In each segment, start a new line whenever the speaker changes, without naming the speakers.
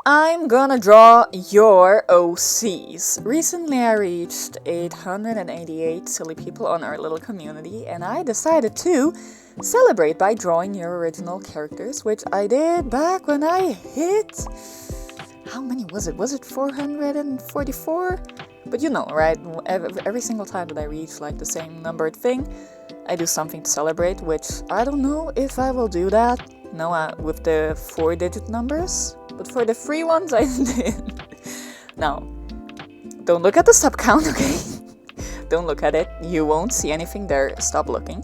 I'm gonna draw your OCs. Recently I reached 888 silly people on our little community, and I decided to celebrate by drawing your original characters, which I did back when I hit... How many was it? Was it 444? But you know, right? Every single time that I reach like the same numbered thing, I do something to celebrate, which I don't know if I will do that. No, with the 4-digit numbers. But for the free ones, I did. Now, don't look at the sub count, okay? Don't look at it. You won't see anything there. Stop looking.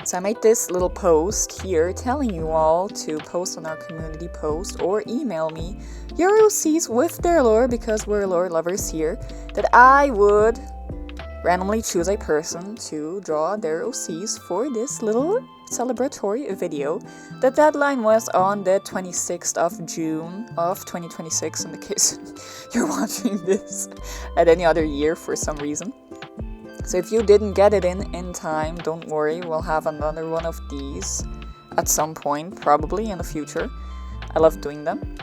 So I made this little post here telling you all to post on our community post or email me your OCs with their lore, because we're lore lovers here, that I would randomly choose a person to draw their OCs for this little celebratory video. The deadline was on the 26th of June of 2026, in the case you're watching this at any other year for some reason. So if you didn't get it in time, don't worry, we'll have another one of these at some point, probably in the future. I love doing them.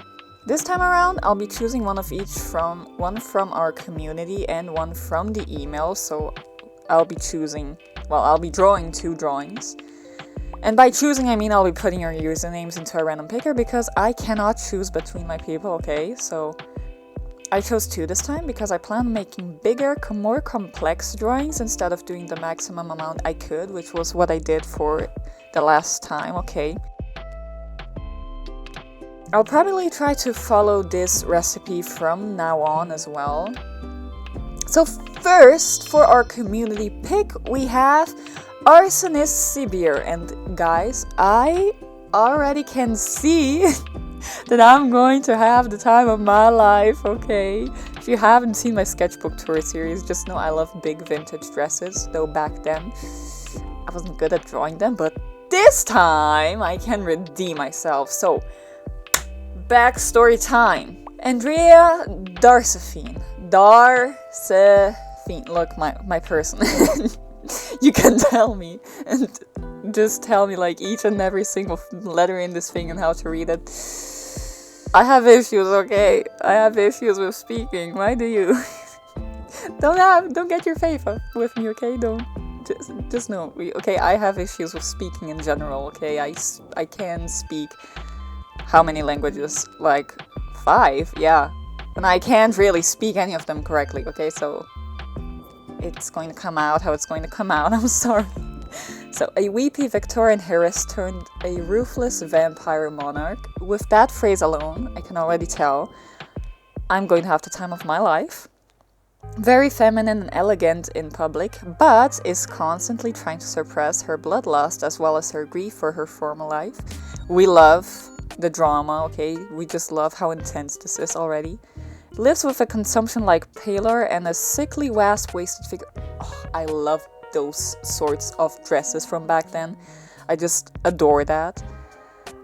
This time around, I'll be choosing one of each, one from our community and one from the email. So I'll be drawing 2 drawings. And by choosing, I mean I'll be putting your usernames into a random picker, because I cannot choose between my people, okay? So I chose 2 this time because I plan on making bigger, more complex drawings instead of doing the maximum amount I could, which was what I did for the last time, okay? I'll probably try to follow this recipe from now on as well. So first, for our community pick, we have Arsonist Sibir. And guys, I already can see that I'm going to have the time of my life, okay? If you haven't seen my sketchbook tour series, just know I love big vintage dresses, though back then I wasn't good at drawing them, but this time I can redeem myself. So, backstory time. Andrea Darsephine. Look, my person. You can tell me, and just tell me like each and every single letter in this thing and how to read it. I have issues, okay? I have issues with speaking. Why do you? Don't get your faith up with me, okay? Don't. Just know. Okay, I have issues with speaking in general, okay? I can speak how many languages? Like 5, yeah. And I can't really speak any of them correctly, okay? So it's going to come out how it's going to come out. I'm sorry. So, a weepy Victorian heiress turned a ruthless vampire monarch. With that phrase alone, I can already tell I'm going to have the time of my life. Very feminine and elegant in public, but is constantly trying to suppress her bloodlust as well as her grief for her former life. We love the drama, okay? We just love how intense this is already. Lives with a consumption like Paler and a sickly wasp-waisted figure. Oh, I love those sorts of dresses from back then. I just adore that.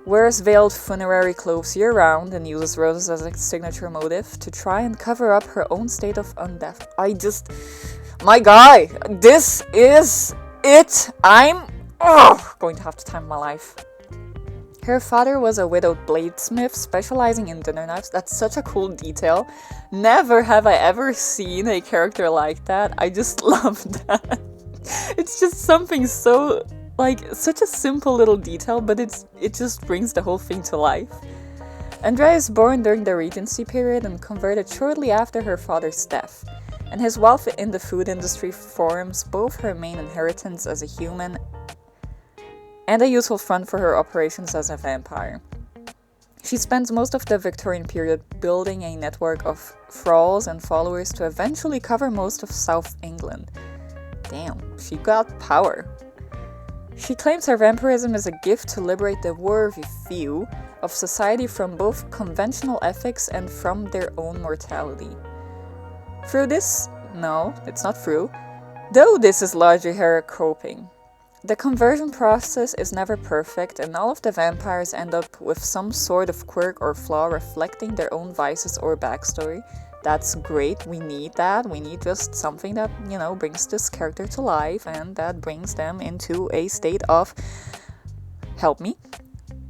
Wears veiled funerary clothes year-round and uses roses as a signature motif to try and cover up her own state of undeath. My guy, this is it. I'm going to have the time of my life. Her father was a widowed bladesmith specializing in dinner knives. That's such a cool detail. Never have I ever seen a character like that. I just love that. It's just something so, such a simple little detail, but it just brings the whole thing to life. Andrea is born during the Regency period and converted shortly after her father's death. And his wealth in the food industry forms both her main inheritance as a human and a useful front for her operations as a vampire. She spends most of the Victorian period building a network of thralls and followers to eventually cover most of South England. Damn, she got power. She claims her vampirism is a gift to liberate the worthy few of society from both conventional ethics and from their own mortality. Through this, no, it's not through, though this is largely her coping. The conversion process is never perfect, and all of the vampires end up with some sort of quirk or flaw reflecting their own vices or backstory. That's great, we need that. We need just something that, brings this character to life and that brings them into a state of, help me,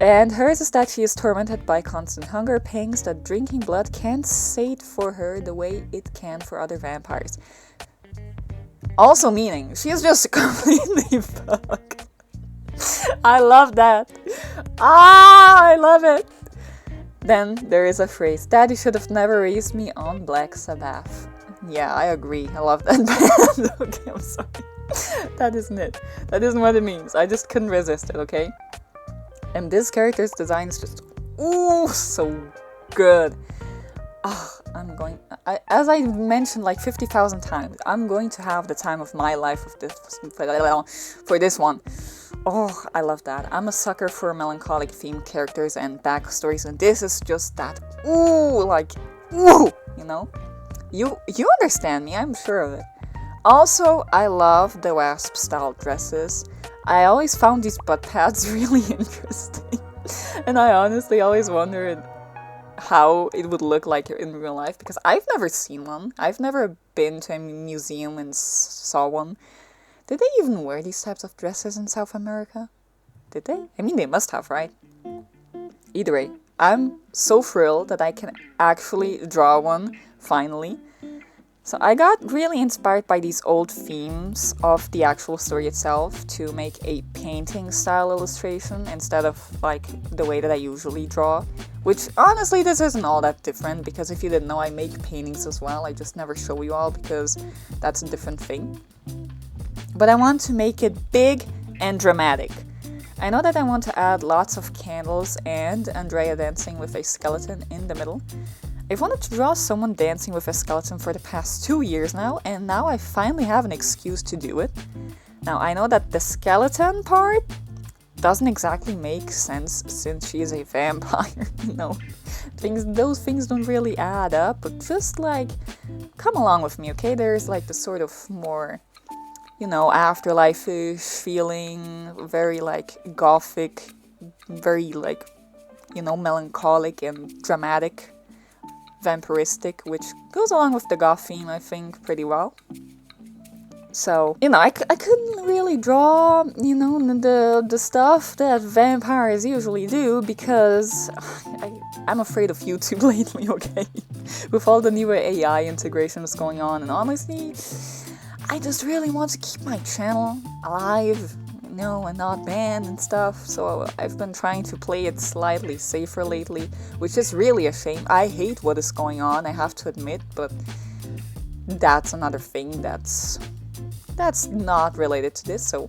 And hers is that she is tormented by constant hunger pangs that drinking blood can't sate for her the way it can for other vampires. Also meaning, she is just completely fucked. I love that. I love it. Then there is a phrase, Daddy should have never raised me on Black Sabbath. Yeah, I agree. I love that band. Okay, I'm sorry. That isn't it. That isn't what it means. I just couldn't resist it, okay? And this character's design is just, ooh, so good. As I mentioned like 50,000 times, I'm going to have the time of my life of this, for this one. Oh, I love that. I'm a sucker for melancholic themed characters and backstories, and this is just that, ooh, like, ooh, you know? You understand me, I'm sure of it. Also, I love the wasp-style dresses. I always found these butt pads really interesting. And I honestly always wondered how it would look like in real life, because I've never seen one. I've never been to a museum and saw one. Did they even wear these types of dresses in South America? Did they? I mean, they must have, right? Either way, I'm so thrilled that I can actually draw one, finally. So I got really inspired by these old themes of the actual story itself to make a painting style illustration instead of like the way that I usually draw. Which honestly, this isn't all that different, because if you didn't know, I make paintings as well. I just never show you all because that's a different thing. But I want to make it big and dramatic. I know that I want to add lots of candles and Andrea dancing with a skeleton in the middle. I've wanted to draw someone dancing with a skeleton for the past 2 years now, and now I finally have an excuse to do it. Now, I know that the skeleton part doesn't exactly make sense since she is a vampire, you know. Those things don't really add up, but just like, come along with me, okay? There's like the sort of more, you know, afterlife-ish feeling, very like gothic, very like, you know, melancholic and dramatic, vampiristic, which goes along with the goth theme, I think, pretty well. So, you know, I couldn't really draw, you know, the stuff that vampires usually do, because I'm afraid of YouTube lately, okay? With all the new AI integrations going on, and honestly, I just really want to keep my channel alive, you know, and not banned and stuff, so I've been trying to play it slightly safer lately, which is really a shame. I hate what is going on, I have to admit, but that's another thing that's not related to this, so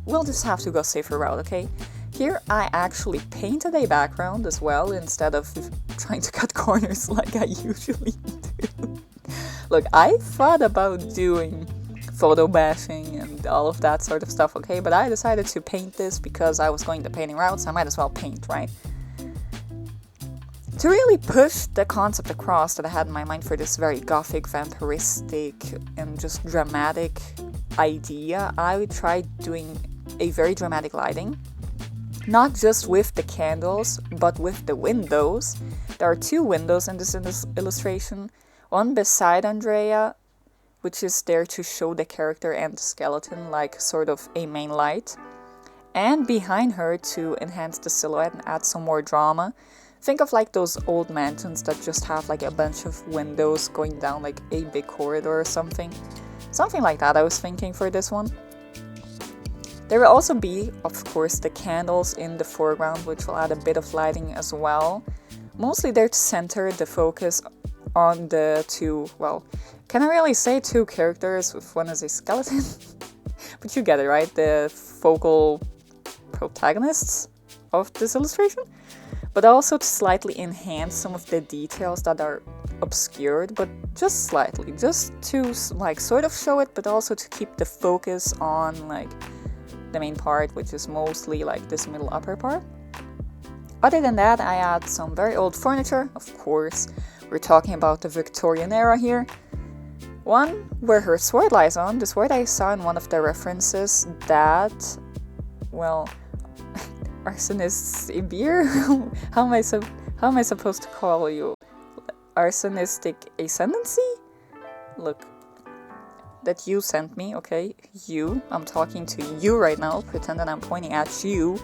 we'll just have to go safer route, okay? Here I actually painted a background as well, instead of trying to cut corners like I usually do. Look, I thought about doing photo bashing and all of that sort of stuff, okay? But I decided to paint this because I was going the painting route, so I might as well paint, right? To really push the concept across that I had in my mind for this very gothic, vampiristic, and just dramatic idea, I tried doing a very dramatic lighting. Not just with the candles, but with the windows. There are 2 windows in this illustration. One beside Andrea, which is there to show the character and the skeleton like sort of a main light. And behind her to enhance the silhouette and add some more drama. Think of like those old mansions that just have like a bunch of windows going down like a big corridor or something. Something like that I was thinking for this one. There will also be, of course, the candles in the foreground, which will add a bit of lighting as well. Mostly there to center the focus on the 2, well, can I really say 2 characters if one is a skeleton? But you get it, right? The focal protagonists of this illustration. But also to slightly enhance some of the details that are obscured, but just slightly, just to like sort of show it, but also to keep the focus on like the main part, which is mostly like this middle upper part. Other than that, I add some very old furniture, of course. We're talking about the Victorian era here. One where her sword lies on, the sword I saw in one of the references that, well, arsonist a beer? How am I supposed to call you? Arsonistic ascendancy? Look, that you sent me, okay? You. I'm talking to you right now. Pretend that I'm pointing at you.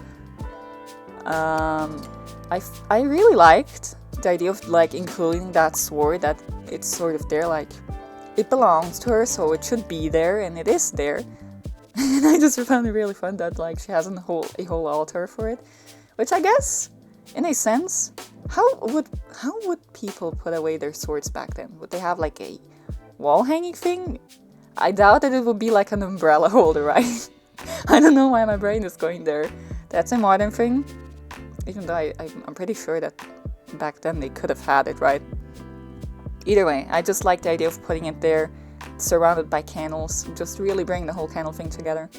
I really liked the idea of like including that sword, that it's sort of there, like it belongs to her, so it should be there, and it is there. And I just found it really fun that like she has a whole altar for it, which I guess, in a sense, how would people put away their swords back then? Would they have like a wall hanging thing? I doubt that it would be like an umbrella holder, right? I don't know why my brain is going there. That's a modern thing, even though I'm pretty sure that back then they could have had it, right? Either way, I just like the idea of putting it there, surrounded by candles, just really bring the whole candle thing together.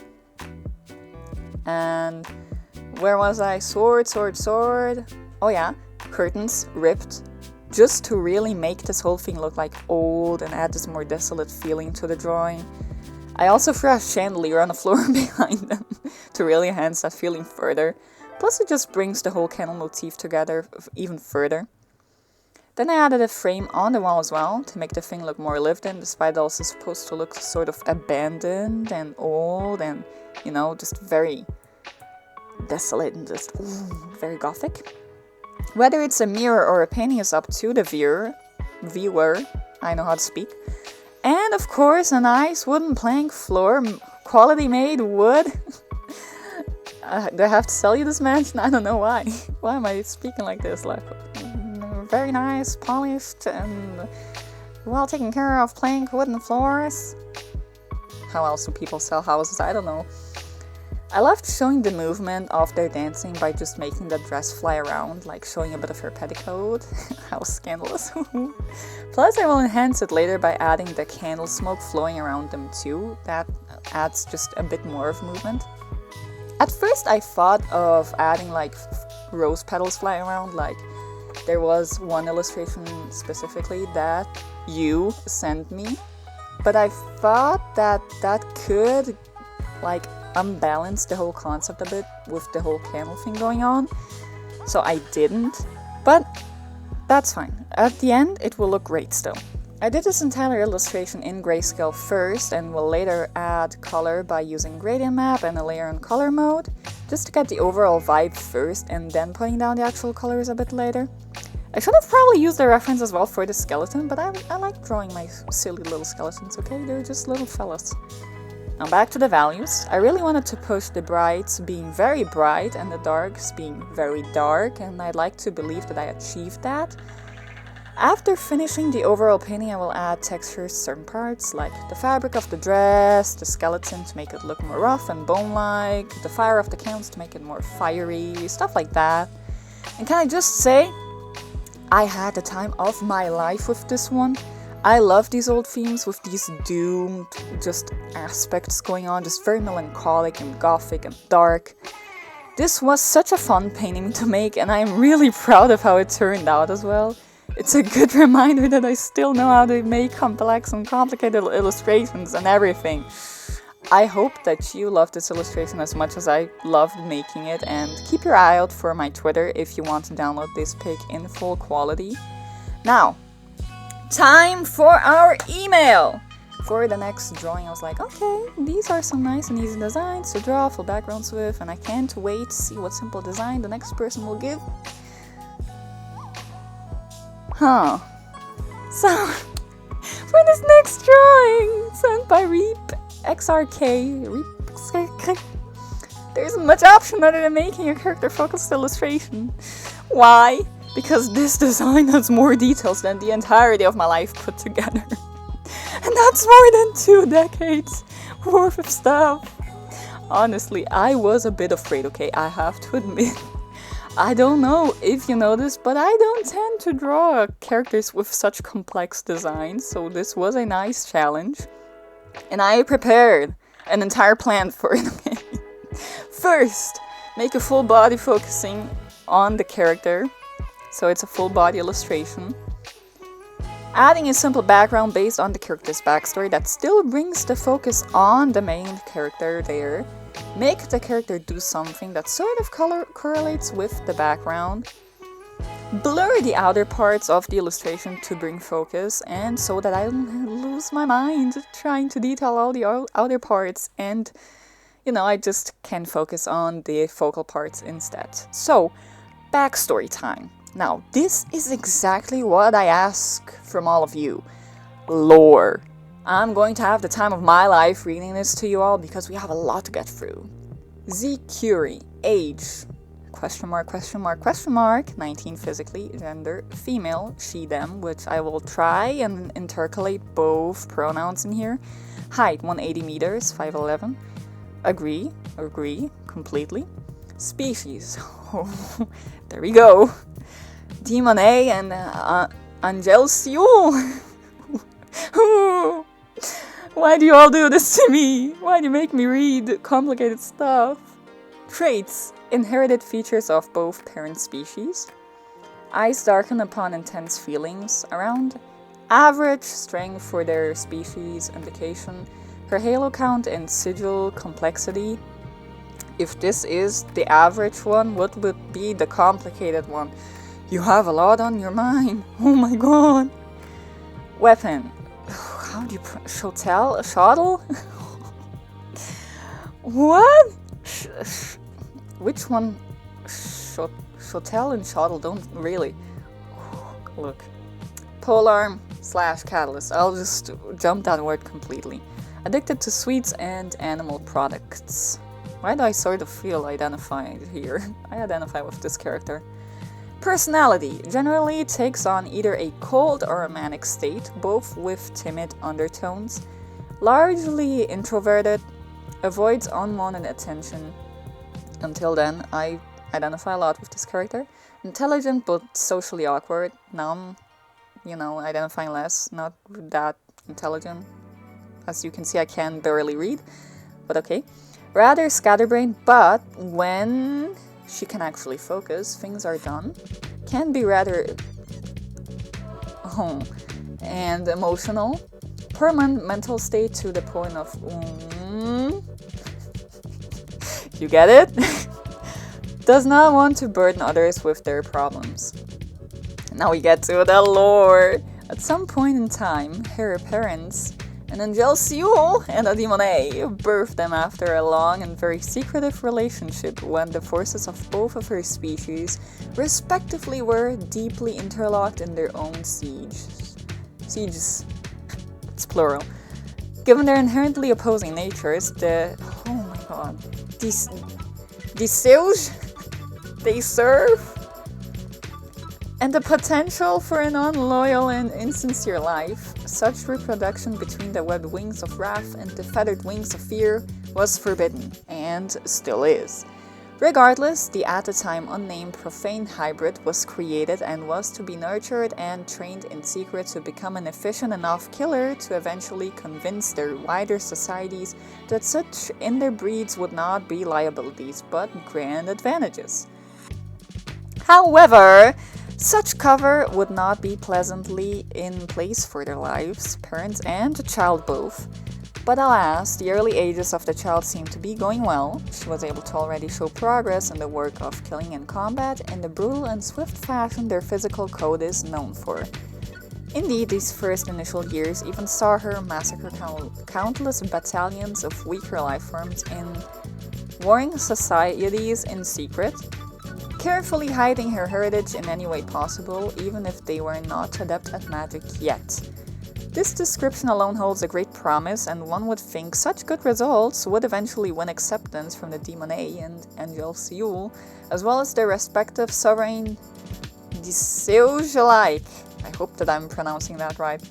And where was I? Sword. Oh yeah, curtains ripped, just to really make this whole thing look like old and add this more desolate feeling to the drawing. I also threw a chandelier on the floor behind them to really enhance that feeling further. Plus it just brings the whole candle motif together even further. Then I added a frame on the wall as well to make the thing look more lived in, despite also supposed to look sort of abandoned and old and, you know, just very desolate and just very gothic. Whether it's a mirror or a painting is up to the viewer, I know how to speak. And of course a nice wooden plank floor, quality made wood. Do I have to sell you this mansion? I don't know why. Why am I speaking like this? Like, very nice, polished, and well taken care of plank wooden floors. How else do people sell houses? I don't know. I loved showing the movement of their dancing by just making the dress fly around, like showing a bit of her petticoat. How scandalous. Plus I will enhance it later by adding the candle smoke flowing around them too. That adds just a bit more of movement. At first I thought of adding like rose petals flying around, like there was one illustration specifically that you sent me, but I thought that could like unbalance the whole concept a bit with the whole candle thing going on, so I didn't, but that's fine. At the end it will look great still. I did this entire illustration in grayscale first and will later add color by using gradient map and a layer on color mode, just to get the overall vibe first and then putting down the actual colors a bit later. I should have probably used the reference as well for the skeleton, but I like drawing my silly little skeletons, okay? They're just little fellas. Now back to the values. I really wanted to push the brights being very bright and the darks being very dark, and I'd like to believe that I achieved that. After finishing the overall painting, I will add textures to certain parts, like the fabric of the dress, the skeleton to make it look more rough and bone-like, the fire of the candles to make it more fiery, stuff like that. And can I just say, I had the time of my life with this one. I love these old themes with these doomed just aspects going on, just very melancholic and gothic and dark. This was such a fun painting to make, and I'm really proud of how it turned out as well. It's a good reminder that I still know how to make complex and complicated illustrations and everything. I hope that you love this illustration as much as I loved making it, and keep your eye out for my Twitter if you want to download this pic in full quality. Now, time for our email! For the next drawing I was like, okay, these are some nice and easy designs to draw full backgrounds with, and I can't wait to see what simple design the next person will give. So, for this next drawing, sent by Reap XRK, there isn't much option other than making a character-focused illustration. Why? Because this design has more details than the entirety of my life put together. And that's more than 2 decades worth of stuff. Honestly, I was a bit afraid, okay, I have to admit. I don't know if you know this, but I don't tend to draw characters with such complex designs, so this was a nice challenge. And I prepared an entire plan for it, okay? First, make a full body focusing on the character, so it's a full body illustration. Adding a simple background based on the character's backstory that still brings the focus on the main character there. Make the character do something that sort of correlates with the background. Blur the outer parts of the illustration to bring focus, and so that I don't lose my mind trying to detail all the outer parts. And I just can focus on the focal parts instead. So, backstory time. Now, this is exactly what I ask from all of you. Lore. I'm going to have the time of my life reading this to you all because we have a lot to get through. Z. Curie. Age. Question mark, question mark, question mark. 19 physically. Gender. Female. She, them, which I will try and intercalate both pronouns in here. Height. 180 meters. 5'11". Agree. Completely. Species. There we go. Demon A and Angelkilll. Why do you all do this to me? Why do you make me read complicated stuff? Traits. Inherited features of both parent species. Eyes darken upon intense feelings. Around average strength for their species indication. Her halo count and sigil complexity. If this is the average one, what would be the complicated one? You have a lot on your mind. Oh my god. Weapon. How do you shuttle? What? Which one? Shuttle and shuttle don't really. Look. Polearm / catalyst. I'll just jump that word completely. Addicted to sweets and animal products. Why do I sort of feel identified here? I identify with this character. Personality generally takes on either a cold or a manic state, both with timid undertones. Largely introverted, avoids unwanted attention. Until then, I identify a lot with this character. Intelligent but socially awkward. Now I'm, identifying less, not that intelligent. As you can see, I can barely read, but okay. Rather scatterbrained, but when she can actually focus, things are done. Can be rather and emotional. Permanent mental state to the point of you get it? Does not want to burden others with their problems. Now we get to the lore. At some point in time, her parents, an Angelkilll and a Demon A, birthed them after a long and very secretive relationship when the forces of both of her species, respectively, were deeply interlocked in their own sieges. It's plural. Given their inherently opposing natures, these siege they serve, and the potential for an unloyal and insincere life, such reproduction between the webbed wings of wrath and the feathered wings of fear was forbidden, and still is. Regardless, the at the time unnamed profane hybrid was created and was to be nurtured and trained in secret to become an efficient enough killer to eventually convince their wider societies that such in their breeds would not be liabilities but grand advantages. However, such cover would not be pleasantly in place for their lives, parents and the child both. But alas, the early ages of the child seemed to be going well. She was able to already show progress in the work of killing and combat in the brutal and swift fashion their physical code is known for. Indeed, these first initial years even saw her massacre countless battalions of weaker life forms in warring societies in secret, carefully hiding her heritage in any way possible, even if they were not adept at magic yet. This description alone holds a great promise, and one would think such good results would eventually win acceptance from the Demon A and Angelkilll, as well as their respective sovereign Deseuge alike. I hope that I'm pronouncing that right.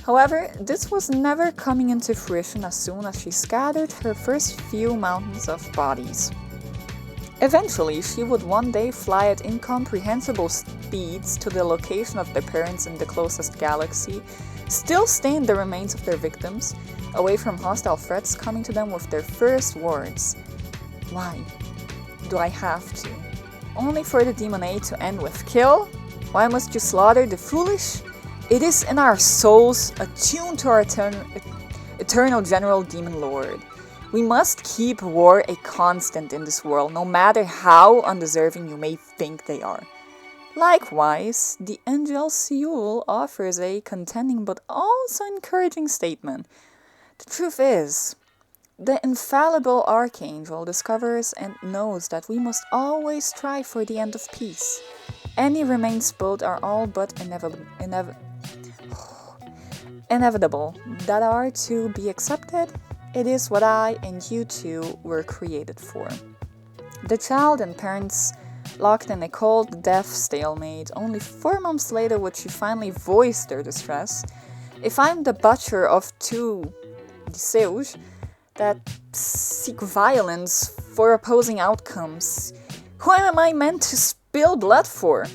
However, this was never coming into fruition as soon as she scattered her first few mountains of bodies. Eventually, she would one day fly at incomprehensible speeds to the location of their parents in the closest galaxy, still stain the remains of their victims, away from hostile threats coming to them with their first words. Why do I have to? Only for the Demon A to end with kill? Why must you slaughter the foolish? It is in our souls, attuned to our eternal General Demon Lord. We must keep war a constant in this world, no matter how undeserving you may think they are. Likewise, the Angelkilll offers a contending but also encouraging statement. The truth is, The infallible archangel discovers and knows that we must always strive for the end of peace. Any remains built are all but inevitable that are to be accepted. It is what I and you two were created for. The child and parents locked in a cold, deaf stalemate. Only 4 months later would she finally voice their distress. If I'm the butcher of two Seus that seek violence for opposing outcomes, who am I meant to spill blood for?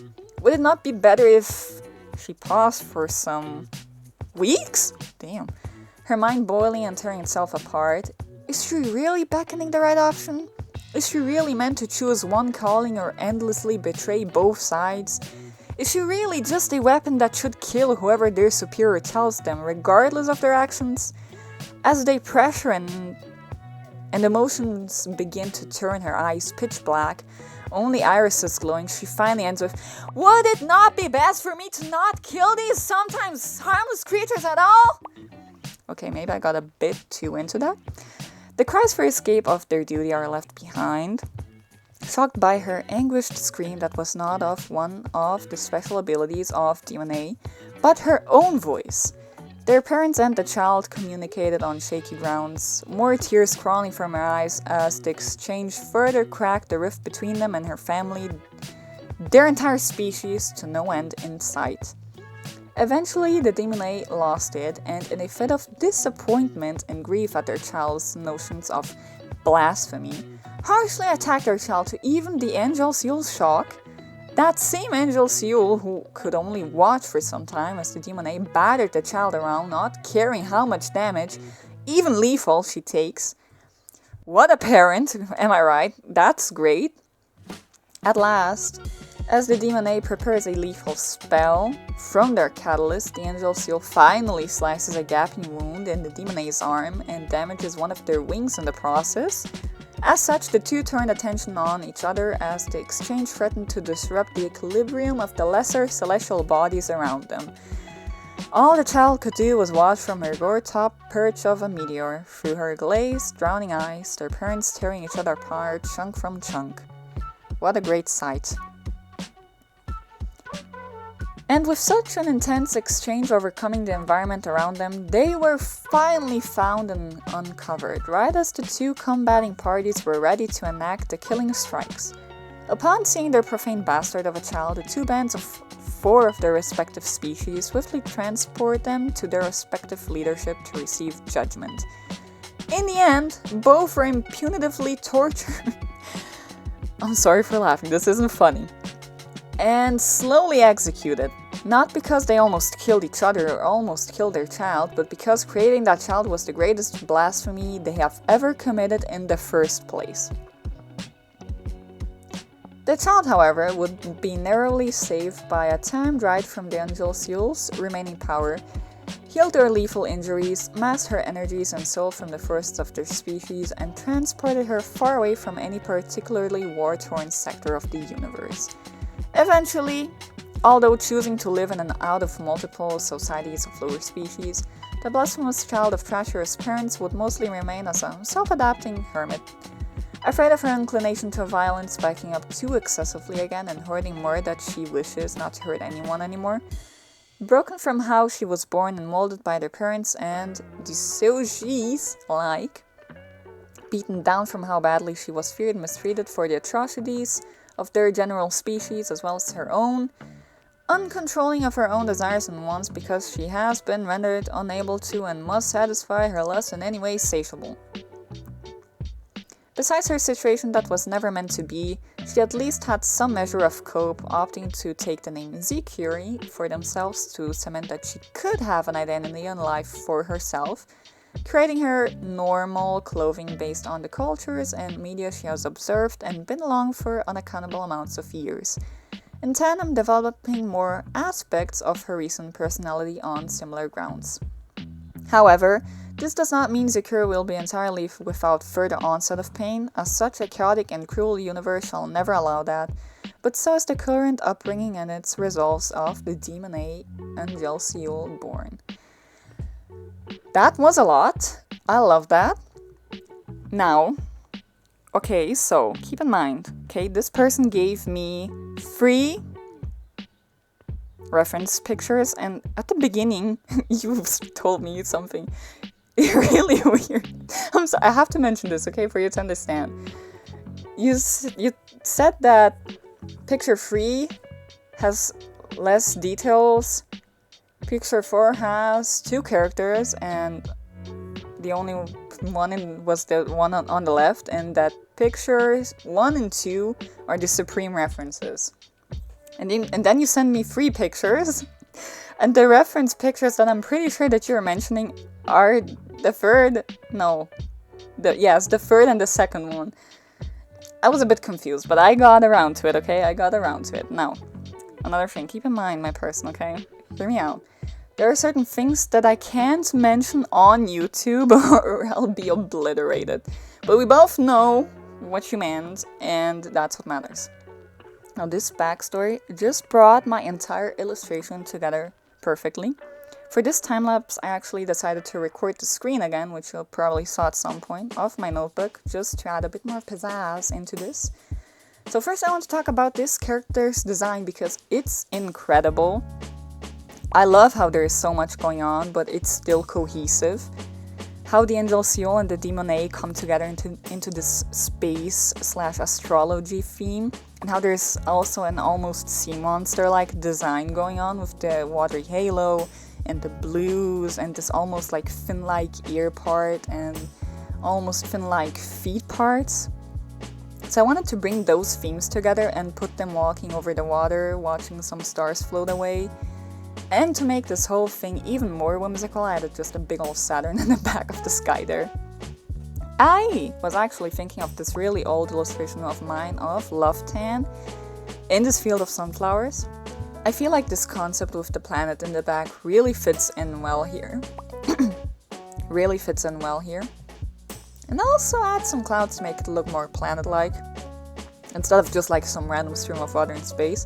Would it not be better if she paused for some weeks? Damn. Her mind boiling and tearing itself apart. Is she really beckoning the right option? Is she really meant to choose one calling or endlessly betray both sides? Is she really just a weapon that should kill whoever their superior tells them, regardless of their actions? As they pressure and emotions begin to turn her eyes pitch black, only irises glowing, she finally ends with, "Would it not be best for me to not kill these sometimes harmless creatures at all?" Okay, maybe I got a bit too into that. The cries for escape of their duty are left behind, shocked by her anguished scream that was not of one of the special abilities of DNA, but her own voice. Their parents and the child communicated on shaky grounds, more tears crawling from her eyes as the exchange further cracked the rift between them and her family, their entire species, to no end in sight. Eventually, the Demone lost it, and in a fit of disappointment and grief at their child's notions of blasphemy, harshly attacked their child to even the Angelkill's shock. That same Angelkilll, who could only watch for some time as the Demone battered the child around, not caring how much damage, even lethal, she takes. What a parent, am I right? That's great. At last, as the Demone prepares a lethal spell, from their catalyst, the Angelkilll finally slices a gaping wound in the Demone's arm and damages one of their wings in the process. As such, the two turned attention on each other as the exchange threatened to disrupt the equilibrium of the lesser celestial bodies around them. All the child could do was watch from her gore-top perch of a meteor, through her glazed, drowning eyes, their parents tearing each other apart, chunk from chunk. What a great sight. And with such an intense exchange overcoming the environment around them, they were finally found and uncovered, right as the two combating parties were ready to enact the killing strikes. Upon seeing their profane bastard of a child, the two bands of 4 of their respective species swiftly transport them to their respective leadership to receive judgment. In the end, both were impunitively tortured. I'm sorry for laughing, this isn't funny. And slowly executed. Not because they almost killed each other or almost killed their child, but because creating that child was the greatest blasphemy they have ever committed in the first place. The child, however, would be narrowly saved by a timed ride from the Angelkill's remaining power, healed their lethal injuries, masked her energies and soul from the first of their species, and transported her far away from any particularly war-torn sector of the universe. Eventually, although choosing to live in and out of multiple societies of lower species, the blasphemous child of treacherous parents would mostly remain as a self-adapting hermit, afraid of her inclination to violence backing up too excessively again and hoarding more that she wishes not to hurt anyone anymore, broken from how she was born and molded by their parents and the Seujis alike, beaten down from how badly she was feared and mistreated for the atrocities of their general species as well as her own, uncontrolling of her own desires and wants because she has been rendered unable to and must satisfy her lust in any way satiable. Besides her situation that was never meant to be, she at least had some measure of cope, opting to take the name Zikuri for themselves to cement that she could have an identity and life for herself, creating her normal clothing based on the cultures and media she has observed and been along for unaccountable amounts of years, in tandem developing more aspects of her recent personality on similar grounds. However, this does not mean Zikuri will be entirely without further onset of pain, as such a chaotic and cruel universe shall never allow that, but so is the current upbringing and its resolves of the Demone Angelkilll born. That was a lot. I love that. Now, okay, so keep in mind, okay, this person gave me 3 reference pictures, and at the beginning, you told me something really weird. I'm sorry, I have to mention this, okay, for you to understand. You said that picture 3 has less details, picture 4 has 2 characters, and the only one was the one on the left, and that pictures 1 and 2 are the supreme references. And then you send me 3 pictures, and the reference pictures that I'm pretty sure that you're mentioning are the third and the second one. I was a bit confused, but I got around to it, okay? I got around to it. Now, another thing, keep in mind, my person, okay? Hear me out. There are certain things that I can't mention on YouTube or I'll be obliterated. But we both know what you meant, and that's what matters. Now, this backstory just brought my entire illustration together perfectly. For this time-lapse, I actually decided to record the screen again, which you'll probably saw at some point, of my notebook, just to add a bit more pizzazz into this. So first I want to talk about this character's design because it's incredible. I love how there is so much going on, but it's still cohesive. How the Angelkilll and the Demone come together into this space/astrology theme, and how there's also an almost sea monster-like design going on with the watery halo, and the blues, and this almost like fin-like ear part, and almost fin-like feet parts. So I wanted to bring those themes together and put them walking over the water, watching some stars float away. And to make this whole thing even more whimsical, I added just a big old Saturn in the back of the sky there. I was actually thinking of this really old illustration of mine of Love Tan in this field of sunflowers. I feel like this concept with the planet in the back really fits in well here. And also add some clouds to make it look more planet-like, instead of just like some random stream of water in space.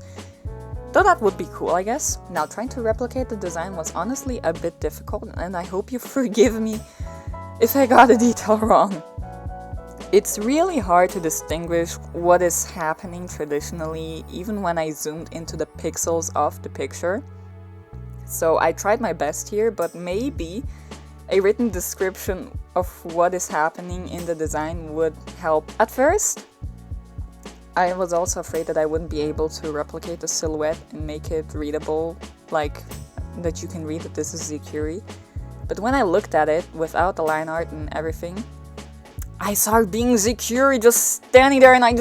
Though that would be cool, I guess. Now, trying to replicate the design was honestly a bit difficult, and I hope you forgive me if I got a detail wrong. It's really hard to distinguish what is happening traditionally, even when I zoomed into the pixels of the picture. So I tried my best here, but maybe a written description of what is happening in the design would help. At first, I was also afraid that I wouldn't be able to replicate the silhouette and make it readable, like that you can read that this is Zikuri. But when I looked at it, without the line art and everything, I saw her being Zikuri just standing there, and I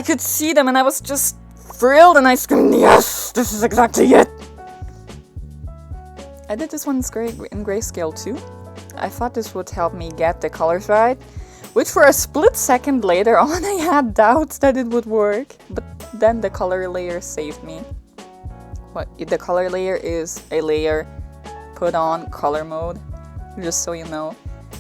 could see them, and I was just thrilled, and I screamed, yes, this is exactly it! I did this one in grayscale too. I thought this would help me get the colors right, which for a split second later on I had doubts that it would work, but then the color layer saved me. The color layer is a layer put on color mode, just so you know,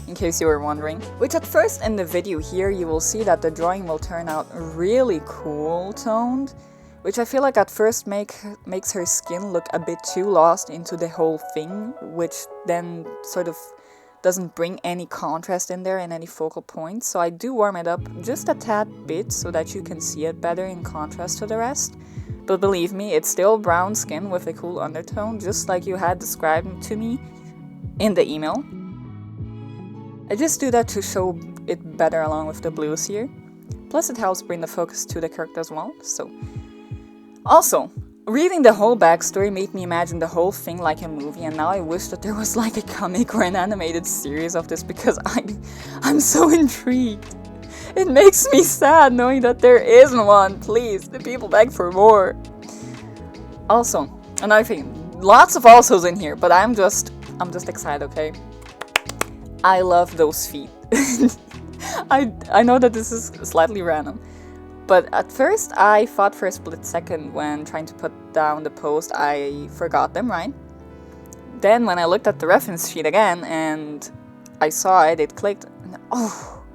in case you were wondering. Which at first in the video here you will see that the drawing will turn out really cool toned, which I feel like at first makes her skin look a bit too lost into the whole thing, which then sort of doesn't bring any contrast in there and any focal points. So I do warm it up just a tad bit so that you can see it better in contrast to the rest. But believe me, it's still brown skin with a cool undertone, just like you had described to me in the email. I just do that to show it better along with the blues here. Plus it helps bring the focus to the character as well, so. Also, reading the whole backstory made me imagine the whole thing like a movie, and now I wish that there was like a comic or an animated series of this because I'm so intrigued. It makes me sad knowing that there isn't one. Please, the people beg for more. Also, another thing, lots of alsos in here, but I'm just excited, okay? I love those feet. I know that this is slightly random, but at first I thought for a split second when trying to put down the post I forgot them, right? Then when I looked at the reference sheet again and I saw it, it clicked, and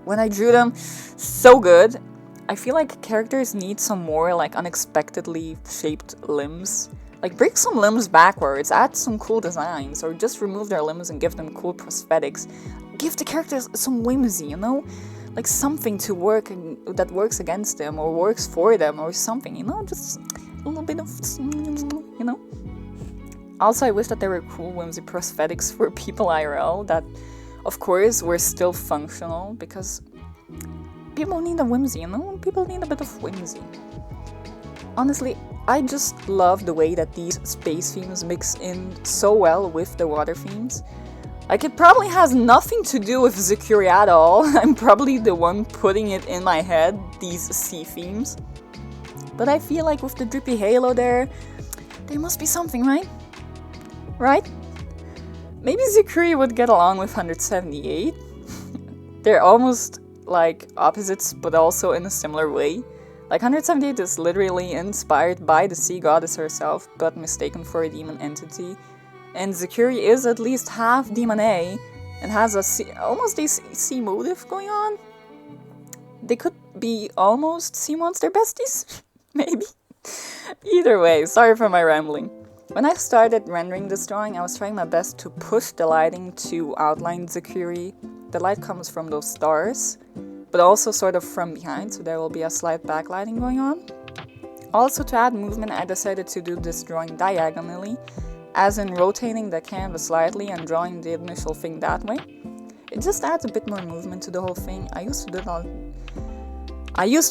when I drew them, so good. I feel like characters need some more like unexpectedly shaped limbs. Like break some limbs backwards, add some cool designs, or just remove their limbs and give them cool prosthetics. give the characters some whimsy, you know? Like something to work that works against them or works for them or something, you know? Just a little bit of, you know? Also, I wish that there were cool whimsy prosthetics for people IRL that, of course, were still functional, because people need a whimsy, you know? People need a bit of whimsy. Honestly, I just love the way that these space themes mix in so well with the water themes. Like, it probably has nothing to do with Zakuri at all. I'm probably the one putting it in my head, these sea themes. But I feel like with the drippy halo there must be something, right? Right? Maybe Zakuri would get along with 178. They're almost like opposites, but also in a similar way. Like, 178 is literally inspired by the sea goddess herself, but mistaken for a demon entity. And Zakuri is at least half demon A, and has almost a sea motive going on. They could be almost sea monster besties? Maybe. Either way, sorry for my rambling. When I started rendering this drawing, I was trying my best to push the lighting to outline Zakuri. The light comes from those stars, but also sort of from behind, so there will be a slight backlighting going on. Also, to add movement, I decided to do this drawing diagonally, as in rotating the canvas slightly and drawing the initial thing that way. It just adds a bit more movement to the whole thing. I used to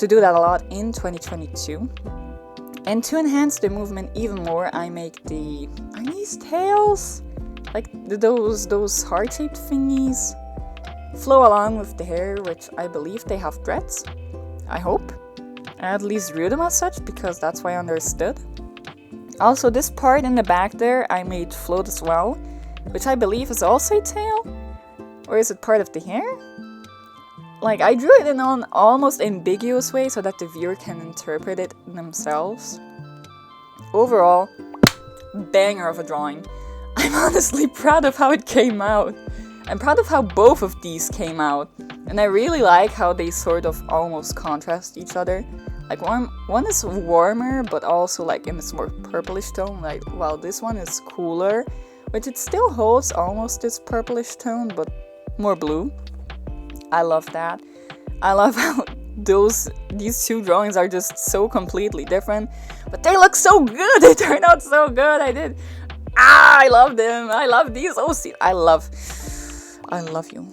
do that a lot in 2022. And to enhance the movement even more, I make are these tails? Like those heart-shaped thingies flow along with the hair, which I believe they have dreads. I hope. I at least drew them as such, because that's why I understood. Also, this part in the back there I made float as well, which I believe is also a tail? Or is it part of the hair? Like, I drew it in an almost ambiguous way so that the viewer can interpret it themselves. Overall, banger of a drawing. I'm honestly proud of how it came out. I'm proud of how both of these came out. And I really like how they sort of almost contrast each other. Like, one is warmer, but also like in this more purplish tone, like, while this one is cooler, which it still holds almost this purplish tone, but more blue. I love that. I love how these two drawings are just so completely different, but they look so good. They turned out so good. I love them. I love these OC. I love you.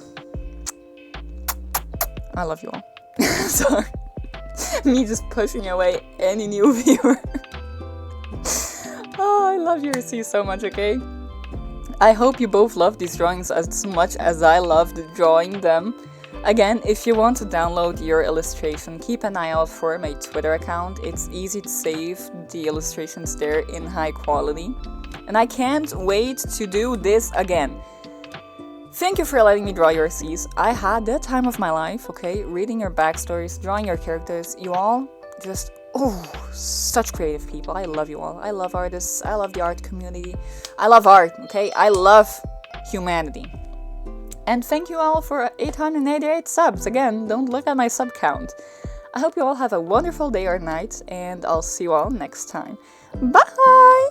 I love you all. Sorry. Me just pushing away any new viewer. Oh, I love your OC so much, okay? I hope you both love these drawings as much as I loved drawing them. Again, if you want to download your illustration, keep an eye out for my Twitter account. It's easy to save the illustrations there in high quality. And I can't wait to do this again. Thank you for letting me draw your Cs. I had the time of my life, okay? Reading your backstories, drawing your characters. You all just, such creative people. I love you all. I love artists. I love the art community. I love art, okay? I love humanity. And thank you all for 888 subs. Again, don't look at my sub count. I hope you all have a wonderful day or night, and I'll see you all next time. Bye!